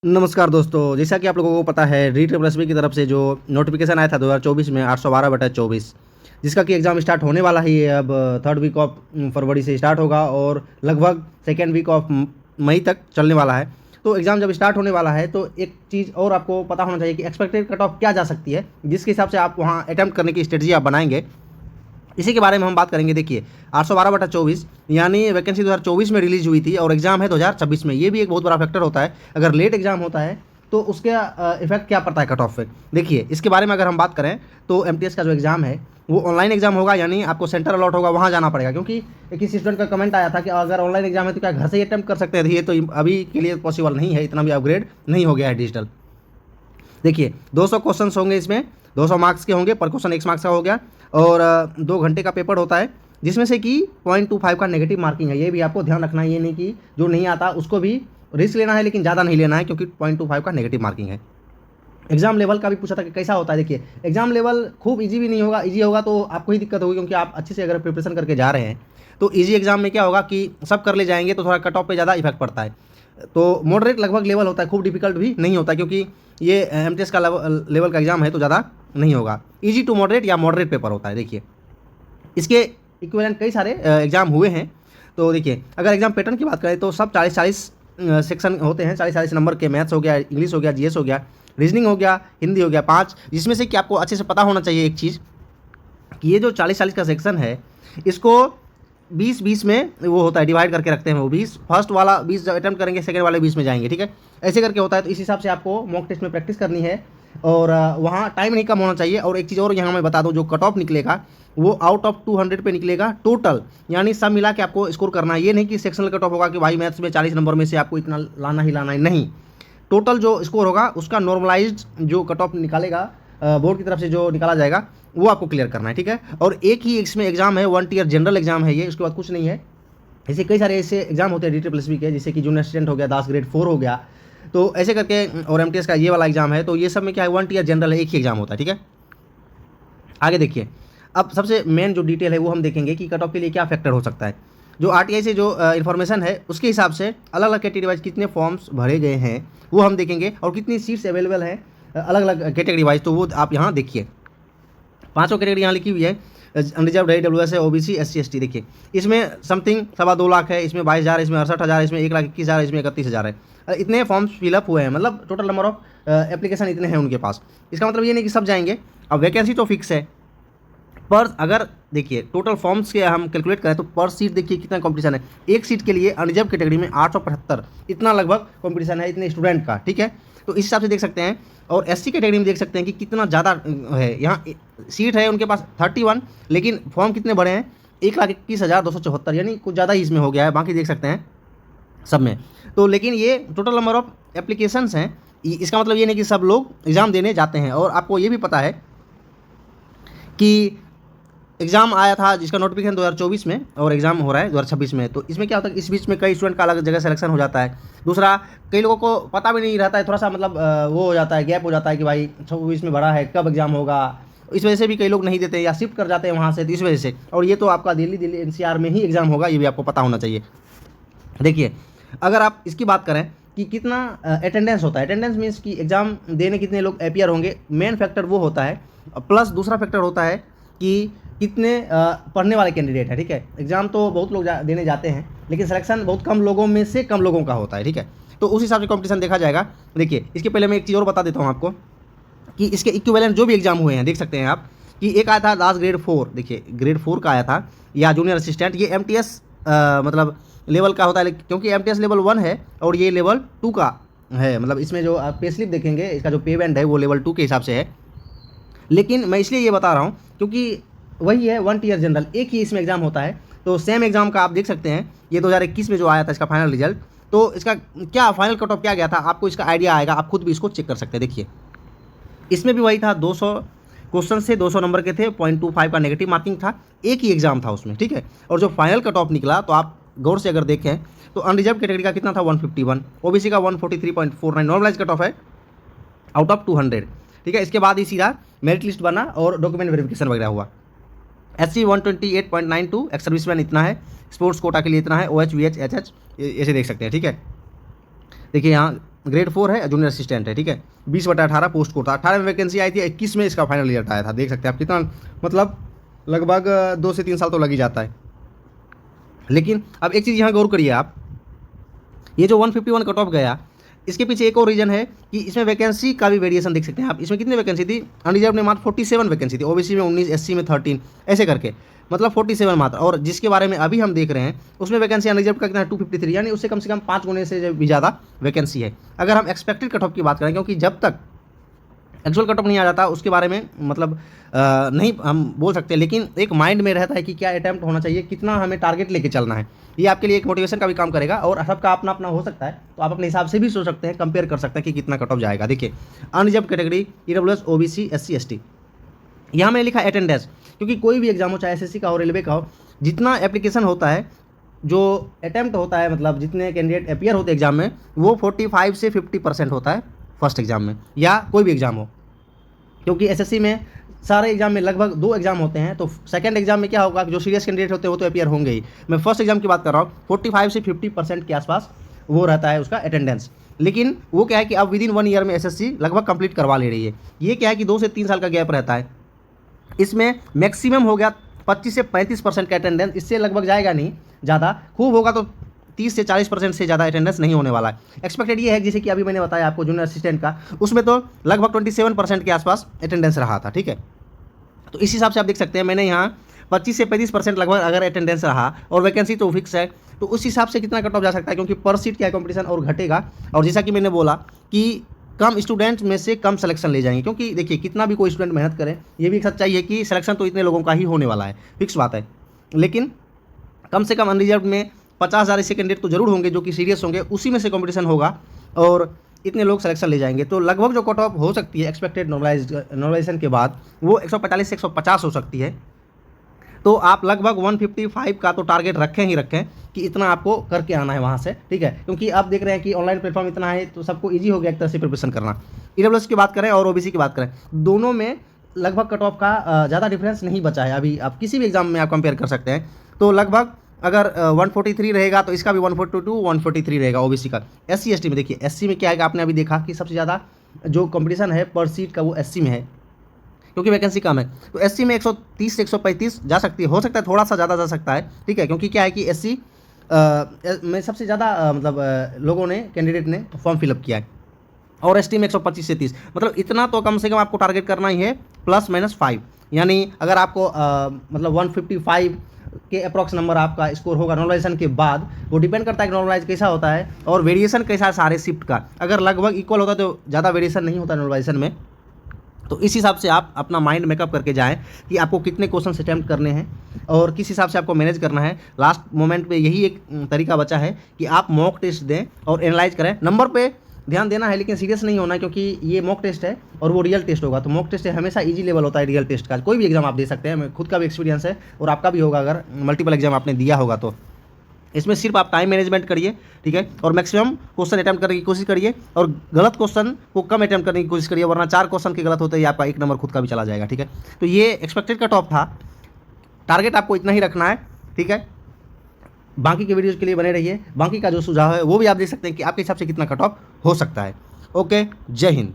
नमस्कार दोस्तों, जैसा कि आप लोगों को पता है REET की तरफ से जो नोटिफिकेशन आया था 2024 में 812/24, जिसका कि एग्ज़ाम स्टार्ट होने वाला ही है। अब थर्ड वीक ऑफ फरवरी से स्टार्ट होगा और लगभग सेकेंड वीक ऑफ मई तक चलने वाला है। तो एग्ज़ाम जब स्टार्ट होने वाला है तो एक चीज़ और आपको पता होना चाहिए कि एक्सपेक्टेड कट ऑफ क्या जा सकती है, जिसके हिसाब से आप वहाँ अटैम्प्ट करने की स्ट्रेटजी आप बनाएंगे। इसी के बारे में हम बात करेंगे। देखिए 812/24 यानी वैकेंसी 2024 में रिलीज हुई थी और एग्ज़ाम है 2026 में। ये भी एक बहुत बड़ा फैक्टर होता है। अगर लेट एग्ज़ाम होता है तो उसका इफेक्ट क्या पड़ता है कट ऑफ पे। देखिए इसके बारे में अगर हम बात करें तो एमटीएस का जो एग्ज़ाम है वो ऑनलाइन एग्ज़ाम होगा, यानी आपको सेंटर अलॉट होगा, वहाँ जाना पड़ेगा। क्योंकि किसी स्टूडेंट का कमेंट आया था कि अगर ऑनलाइन एग्ज़ाम है तो क्या घर से ही अटैम्प्ट कर सकते हैं। ये तो अभी के लिए पॉसिबल नहीं है, इतना भी अपग्रेड नहीं हो गया है डिजिटल। देखिए 200 क्वेश्चन होंगे, इसमें 200 मार्क्स के होंगे, पर क्वेश्चन 1 मार्क्स का हो गया और 2 घंटे का पेपर होता है, जिसमें से कि 0.25 का नेगेटिव मार्किंग है। ये भी आपको ध्यान रखना है, ये नहीं कि जो नहीं आता उसको भी रिस्क लेना है, लेकिन ज़्यादा नहीं लेना है क्योंकि 0.25 का नेगेटिव मार्किंग है। एग्जाम लेवल का भी पूछा था कि कैसा होता है। देखिए एग्जाम लेवल खूब इजी भी नहीं होगा, इजी होगा तो आपको ही दिक्कत होगी, क्योंकि आप अच्छे से अगर प्रिपरेशन करके जा रहे हैं तो इजी एग्जाम में क्या होगा कि सब कर ले जाएंगे तो थोड़ा कट ऑफ पे ज़्यादा इफेक्ट पड़ता है। तो मॉडरेट लगभग लेवल होता है, खूब डिफिकल्ट भी नहीं होता, क्योंकि ये एमटीएस का लेवल का एग्जाम है तो ज़्यादा नहीं होगा। इजी टू मॉडरेट या मॉडरेट पेपर होता है। देखिए इसके इक्विवेलेंट कई सारे एग्जाम हुए हैं। तो देखिए अगर एग्जाम पैटर्न की बात करें तो सब 40-40 सेक्शन होते हैं, 40-40 नंबर के। मैथ्स हो गया, इंग्लिश हो गया, जीएस हो गया, रीजनिंग हो गया, हिंदी हो गया 5, जिसमें से कि आपको अच्छे से पता होना चाहिए एक चीज़ कि ये जो 40-40 का सेक्शन है इसको 20-20 में वो होता है, डिवाइड करके रखते हैं। वो 20 फर्स्ट वाला 20 जब अटैम्प्ट करेंगे सेकंड वाले 20 में जाएंगे, ठीक है, ऐसे करके होता है। तो इस हिसाब से आपको मॉक टेस्ट में प्रैक्टिस करनी है और वहाँ टाइम नहीं कम होना चाहिए। और एक चीज़ और यहाँ मैं बता दूँ, जो कट ऑफ निकलेगा वो आउट ऑफ 200 पे निकलेगा टोटल, यानी सब मिला के आपको स्कोर करना है। ये नहीं कि सेक्शनल कट ऑफ होगा कि भाई मैथ्स में 40 नंबर में से आपको इतना लाना ही लाना है, नहीं। टोटल जो स्कोर होगा उसका नॉर्मलाइज्ड जो कट ऑफ निकालेगा बोर्ड की तरफ से, जो निकाला जाएगा वो आपको क्लियर करना है, ठीक है। और एक ही इसमें एग्जाम है, 1 ईयर जनरल एग्जाम है ये, उसके बाद कुछ नहीं है। ऐसे कई सारे ऐसे एग्जाम होते हैं DSSB के, जैसे कि जूनियर असिस्टेंट हो गया, दास ग्रेड 4 हो गया, तो ऐसे करके। और एमटीएस का ये वाला एग्जाम है, तो ये सब में क्या है, 1 ईयर जनरल है, एक ही एग्जाम होता है, ठीक है। आगे देखिए, अब सबसे मेन जो डिटेल है वो हम देखेंगे कि कट ऑफ के लिए क्या फैक्टर हो सकता है। जो आरटीआई से जो इन्फॉर्मेशन है उसके हिसाब से अलग अलग कैटेगरी वाइज कितने फॉर्म्स भरे गए हैं वो हम देखेंगे, और कितनी सीट्स अवेलेबल हैं अलग अलग कैटेगरी वाइज, तो वो आप यहाँ देखिए। 5 कैटेगरी यहाँ लिखी हुई है, अनरिजर्व है, डब्ल्यूएस है, ओबीसी, SC ST। देखिए इसमें समथिंग 2.25 लाख है, इसमें 22,000 है, इसमें 68,000 है, इसमें 1,21,000 है, इसमें 31,000 है। इतने फॉर्म्स फिलअप हुए हैं, मतलब टोटल नंबर ऑफ एप्लीकेशन इतने हैं उनके पास। इसका मतलब ये नहीं कि सब जाएंगे। अब वैकेंसी तो फिक्स है, पर अगर देखिए टोटल फॉर्म्स के हम कैलकुलेट करें तो पर सीट देखिए कितना कंपटीशन है। एक सीट के लिए अनरिजर्व कैटेगरी में 875 इतना लगभग कंपटीशन है, इतने स्टूडेंट का, ठीक है। तो इस हिसाब से देख सकते हैं। और SC कैटेगरी में देख सकते हैं कि कितना ज़्यादा है। यहाँ सीट है उनके पास 31, लेकिन फॉर्म कितने बड़े हैं, 1,21,274, यानी कुछ ज़्यादा ही इसमें हो गया है। बाकी देख सकते हैं सब में। तो लेकिन ये टोटल नंबर ऑफ एप्लीकेशंस हैं, इसका मतलब ये नहीं कि सब लोग एग्ज़ाम देने जाते हैं। और आपको ये भी पता है कि एग्ज़ाम आया था जिसका नोटिफिकेशन 2024 में, और एग्ज़ाम हो रहा है 2026 में। तो इसमें क्या होता है, इस बीच में कई स्टूडेंट का अलग जगह सिलेक्शन हो जाता है। दूसरा, कई लोगों को पता भी नहीं रहता है, थोड़ा सा मतलब वो हो जाता है, गैप हो जाता है कि भाई 26 में बड़ा है, कब एग्ज़ाम होगा। इस वजह से भी कई लोग नहीं देते या शिफ्ट कर जाते हैं वहाँ से, तो इस वजह से। और ये तो आपका दिल्ली NCR में ही एग्ज़ाम होगा, ये भी आपको पता होना चाहिए। देखिए अगर आप इसकी बात करें कि कितना अटेंडेंस होता है, अटेंडेंस मीन्स कि एग्ज़ाम देने कितने लोग अपीयर होंगे, मेन फैक्टर वो होता है। प्लस दूसरा फैक्टर होता है कि कितने पढ़ने वाले कैंडिडेट हैं, ठीक है। एग्ज़ाम तो बहुत लोग देने जाते हैं, लेकिन सिलेक्शन बहुत कम लोगों में से कम लोगों का होता है, ठीक है। तो उस हिसाब से कंपटीशन देखा जाएगा। देखिए इसके पहले मैं एक चीज़ और बता देता हूँ आपको कि इसके इक्विवेलेंट जो भी एग्जाम हुए हैं, देख सकते हैं आप कि एक आया था दास ग्रेड 4, देखिए ग्रेड 4 का आया था, या जूनियर असिस्टेंट। ये MTS मतलब लेवल का होता है, क्योंकि MTS लेवल 1 है और ये लेवल 2 का है। मतलब इसमें जो आप पे स्लिप देखेंगे, इसका जो पे बैंड है वो लेवल 2 के हिसाब से है। लेकिन मैं इसलिए ये बता रहा हूँ क्योंकि वही है 1 ईयर जनरल, एक ही इसमें एग्ज़ाम होता है। तो सेम एग्ज़ाम का आप देख सकते हैं, ये 2021 में जो आया था इसका फाइनल रिजल्ट, तो इसका क्या फाइनल कट ऑफ क्या गया था, आपको इसका आइडिया आएगा, आप खुद भी इसको चेक कर सकते हैं। देखिए इसमें भी वही था, 200 क्वेश्चन से 200 नंबर के थे, 0.25 का नेगेटिव मार्किंग था, एक ही एग्ज़ाम था उसमें, ठीक है। और जो फाइनल कट ऑफ निकला, तो आप गौर से अगर देखें तो अनरिजर्व कैटेगरी का कितना था, 151, ओबीसी का 143.49, नॉर्मलाइज कट ऑफ है आउट ऑफ 200, ठीक है। इसके बाद ही सीधा मेरिट लिस्ट बना और डॉक्यूमेंट वेरिफिकेशन वगैरह हुआ। SC 128.92, एक्स सर्विसमैन इतना है, स्पोर्ट्स कोटा के लिए इतना है, OH VH HH ऐसे देख सकते हैं, ठीक है। देखिए यहाँ ग्रेड 4 है, जूनियर असिस्टेंट है, ठीक है। 20/18 पोस्ट कोटा, 18 में वैकेंसी आई थी, 21 में इसका फाइनल रिजल्ट आया था। देख सकते हैं आप कितना, मतलब लगभग 2 से 3 साल तो लग ही जाता है। लेकिन अब एक चीज़ यहाँ गौर करिए आप, ये जो 151 कट ऑफ गया, इसके पीछे एक और रीज़न है कि इसमें वैकेंसी का भी वेरिएशन देख सकते हैं आप। इसमें कितनी वैकेंसी थी, अनरिजर्व में मात्र 47 वैकेंसी थी, ओबीसी में 19, एससी में 13, ऐसे करके मतलब 47 मात्र। और जिसके बारे में अभी हम देख रहे हैं उसमें वैकेंसी अनरिजर्व का कितना है 253, यानी उससे कम 5 गुने से भी ज़्यादा वैकेंसी है। अगर हम एक्सपेक्टेड कट ऑफ की बात करें, क्योंकि जब तक एक्चुअल कट ऑफ नहीं आ जाता उसके बारे में मतलब नहीं हम बोल सकते, लेकिन एक माइंड में रहता है कि क्या अटैम्प्ट होना चाहिए, कितना हमें टारगेट लेके चलना है। ये आपके लिए एक मोटिवेशन का भी काम करेगा, और सबका अपना अपना हो सकता है, तो आप अपने हिसाब से भी सोच सकते हैं, कंपेयर कर सकते हैं कि कितना कट ऑफ जाएगा। देखिए unreserved category, EWS, OBC, SC, ST, यहाँ मैंने लिखा अटेंडेंस, क्योंकि कोई भी एग्जाम हो, चाहे एसएससी का हो, रेलवे का हो, जितना एप्लीकेशन होता है, जो अटैम्प्ट होता है, मतलब जितने कैंडिडेट अपीयर होते हैं एग्जाम में, वो 45 से 50% होता है फर्स्ट एग्जाम में, या कोई भी एग्जाम हो। क्योंकि एसएससी में सारे एग्जाम में लगभग 2 एग्जाम होते हैं, तो सेकंड एग्जाम में क्या होगा, जो सीरियस कैंडिडेट होते हैं वो तो अपीयर होंगे ही। मैं फर्स्ट एग्जाम की बात कर रहा हूँ, 45 से 50% के आसपास वो रहता है उसका अटेंडेंस। लेकिन वो क्या है कि अब विदिन 1 ईयर में एसएससी लगभग कंप्लीट करवा ले रही है। ये क्या है कि 2 से 3 साल का गैप रहता है। इसमें मैक्सिमम हो गया 25 से 35% का अटेंडेंस, इससे लगभग जाएगा नहीं ज़्यादा, खूब होगा तो 30 से 40% से ज़्यादा अटेंडेंस नहीं होने वाला है। एक्सपेक्टेड ये है, जैसे कि अभी मैंने बताया आपको जूनियर असिस्टेंट का, उसमें तो लगभग 27% के आसपास अटेंडेंस रहा था, ठीक है। तो इस हिसाब से आप देख सकते हैं, मैंने यहाँ 25 से 35% लगभग अगर अटेंडेंस रहा, और वैकेंसी तो फिक्स है, तो उस हिसाब से कितना कट ऑफ जा सकता है, क्योंकि पर सीट क्या है कॉम्पिटिशन और घटेगा। और जैसा कि मैंने बोला कि कम स्टूडेंट में से कम सिलेक्शन ले जाएंगे, क्योंकि देखिए कितना भी कोई स्टूडेंट मेहनत करे, ये भी एक सच्चाई है कि सिलेक्शन तो इतने लोगों का ही होने वाला है, फिक्स बात है। लेकिन कम से कम अनरिजर्व में 50,000 ऐसे कैंडिडेट तो जरूर होंगे जो कि सीरियस होंगे, उसी में से कंपटीशन होगा और इतने लोग सिलेक्शन ले जाएंगे। तो लगभग जो कट ऑफ हो सकती है एक्सपेक्टेड नॉर्मलाइजेशन के बाद, वो 145 से 150 हो सकती है। तो आप लगभग 155 का तो टारगेट रखें ही रखें कि इतना आपको करके आना है वहाँ से, ठीक है। क्योंकि आप देख रहे हैं कि ऑनलाइन प्लेटफॉर्म इतना है, तो सबको ईजी हो गया एक तरह से प्रिपरेशन करना। ईडब्ल्यूएस की बात करें और ओबीसी की बात करें, दोनों में लगभग कट ऑफ का ज़्यादा डिफरेंस नहीं बचा है। अभी आप किसी भी एग्जाम में आप कंपेयर कर सकते हैं, तो लगभग अगर 143 रहेगा तो इसका भी 142 143 रहेगा ओबीसी का। एससी एसटी में देखिए, एससी में क्या है, आपने अभी देखा कि सबसे ज़्यादा जो कंपटीशन है पर सीट का वो एससी में है, क्योंकि वैकेंसी कम है। तो एससी में 130 से 135 जा सकती है, हो सकता है थोड़ा सा ज़्यादा जा सकता है, ठीक है। क्योंकि क्या है कि एससी में सबसे ज़्यादा मतलब लोगों ने, कैंडिडेट ने फॉर्म फिलअप किया है, और एसटी में 125 से 30, मतलब इतना तो कम से कम आपको टारगेट करना ही है, ±5। यानी अगर आपको मतलब 155 के अप्रॉक्स नंबर आपका स्कोर होगा नॉर्मलाइजेशन के बाद, वो डिपेंड करता है कि नॉर्मलाइज कैसा होता है और वेरिएशन कैसा है सारे शिफ्ट का। अगर लगभग इक्वल होता है तो ज़्यादा वेरिएशन नहीं होता नॉर्मलाइजेशन में। तो इस हिसाब से आप अपना माइंड मेकअप करके जाएं कि आपको कितने क्वेश्चन अटैम्प्ट करने हैं और किस हिसाब से आपको मैनेज करना है। लास्ट मोमेंट पे यही एक तरीका बचा है कि आप मॉक टेस्ट दें और एनालाइज करें। नंबर पे ध्यान देना है, लेकिन सीरियस नहीं होना है, क्योंकि ये मॉक टेस्ट है और वो रियल टेस्ट होगा। तो मॉक टेस्ट हमेशा इजी लेवल होता है रियल टेस्ट का। कोई भी एग्जाम आप दे सकते हैं, खुद का भी एक्सपीरियंस है और आपका भी होगा अगर मल्टीपल एग्जाम आपने दिया होगा तो। इसमें सिर्फ आप टाइम मैनेजमेंट करिए, ठीक है, और मैक्सिमम क्वेश्चन अटैम्प्ट करने की कोशिश करिए, और गलत क्वेश्चन को कम अटैम्प्ट करने की कोशिश करिए, वरना 4 क्वेश्चन के गलत होते ही आपका 1 नंबर खुद का भी चला जाएगा, ठीक है। तो ये एक्सपेक्टेड कट ऑफ था, टारगेट आपको इतना ही रखना है, ठीक है। बाकी के वीडियोज़ के लिए बने रहिए। बाकी का जो सुझाव है वो भी आप देख सकते हैं कि आपके हिसाब से कितना कट ऑफ हो सकता है। ओके, जय हिंद।